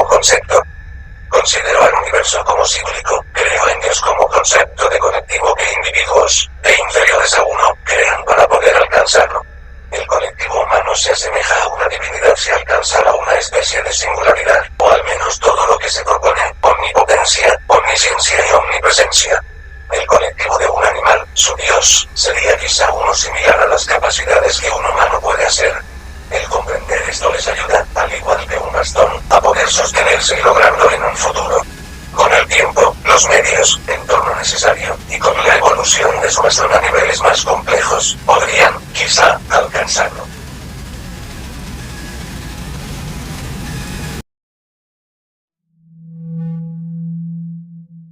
concepto. Considero al universo como cíclico, creo en Dios como concepto de colectivo que individuos, de inferiores a uno, crean para poder alcanzarlo. El colectivo humano se asemeja a una divinidad si alcanzara una especie de singularidad, o al menos todo lo que se propone, omnipotencia, omnisciencia y omnipresencia. El colectivo de un animal, su Dios, sería quizá uno similar a las capacidades que un humano puede hacer. El comprender esto les ayuda, al igual que un bastón, a poder sostenerse y lograrlo en un futuro. Con el tiempo, los medios, entorno necesario, y con la evolución de su bastón a niveles más complejos, podrían, quizá, alcanzarlo.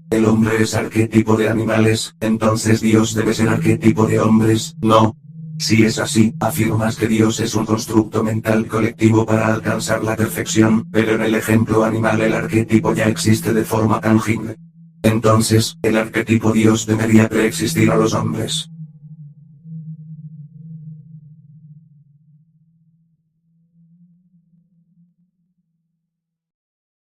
El hombre es arquetipo de animales, entonces Dios debe ser arquetipo de hombres, ¿no? Si es así, afirmas que Dios es un constructo mental colectivo para alcanzar la perfección, pero en el ejemplo animal el arquetipo ya existe de forma tangible. Entonces, el arquetipo Dios debería preexistir a los hombres.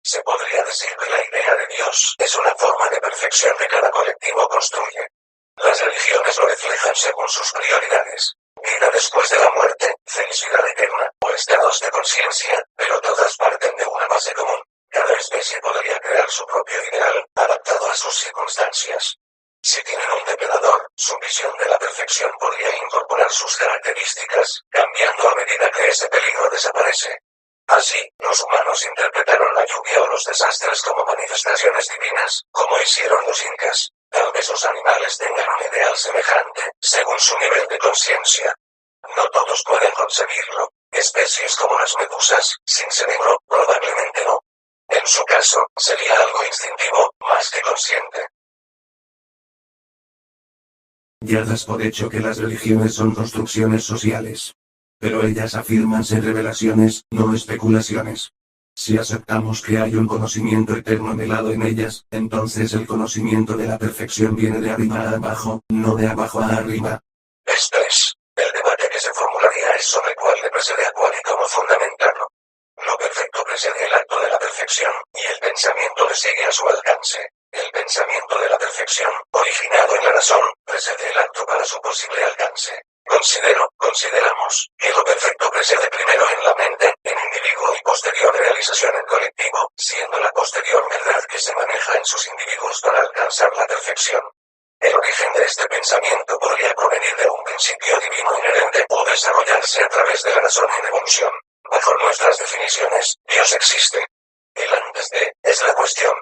Se podría decir que la idea de Dios es una forma de perfección que cada colectivo construye. Las religiones lo reflejan según sus prioridades. Vida después de la muerte, felicidad eterna, o estados de conciencia, pero todas parten de una base común. Cada especie podría crear su propio ideal, adaptado a sus circunstancias. Si tienen un depredador, su visión de la perfección podría incorporar sus características, cambiando a medida que ese peligro desaparece. Así, los humanos interpretaron la lluvia o los desastres como manifestaciones divinas, como hicieron los incas. Tal vez los animales tengan un ideal semejante, según su nivel de conciencia. No todos pueden conseguirlo. Especies como las medusas, sin cerebro, probablemente no. En su caso, sería algo instintivo, más que consciente. Ya das por hecho que las religiones son construcciones sociales. Pero ellas afirman ser revelaciones, no especulaciones. Si aceptamos que hay un conocimiento eterno anhelado en ellas, entonces el conocimiento de la perfección viene de arriba a abajo, no de abajo a arriba. Esto es, el debate que se formularía es sobre cuál le precede a cuál y cómo fundamentarlo. Lo perfecto precede el acto de la perfección, y el pensamiento le sigue a su alcance. El pensamiento de la perfección, originado en la razón, precede el acto para su posible alcance. Consideramos, que lo perfecto precede primero en la mente, en individuo y posterior realización en colectivo, siendo la posterior verdad que se maneja en sus individuos para alcanzar la perfección. El origen de este pensamiento podría provenir de un principio divino inherente o desarrollarse a través de la razón en evolución. Bajo nuestras definiciones, Dios existe. El antes de, es la cuestión,